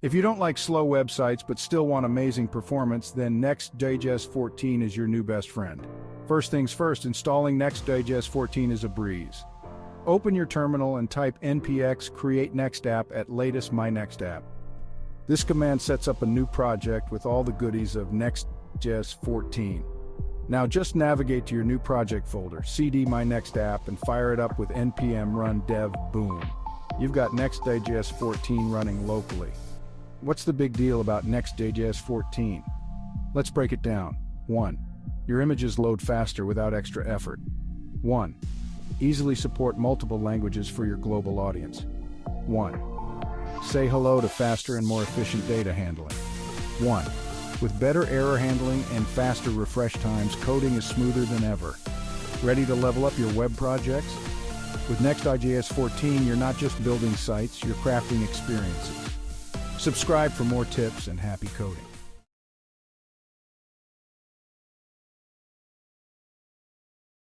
If you don't like slow websites but still want amazing performance, then Nextjs14 is your new best friend. First things first, installing Nextjs14 is a breeze. Open your terminal and type npx create next app at latest my next app. This command sets up a new project with all the goodies of Nextjs14. Now just navigate to your new project folder, cd my next app, and fire it up with npm run dev boom. You've got Nextjs14 running locally. What's the big deal about Nextjs14? Let's break it down. 1. Your images load faster without extra effort. 1. Easily support multiple languages for your global audience. 1. Say hello to faster and more efficient data handling. 1. With better error handling and faster refresh times, coding is smoother than ever. Ready to level up your web projects? With Nextjs14, you're not just building sites, you're crafting experiences. Subscribe for more tips and happy coding.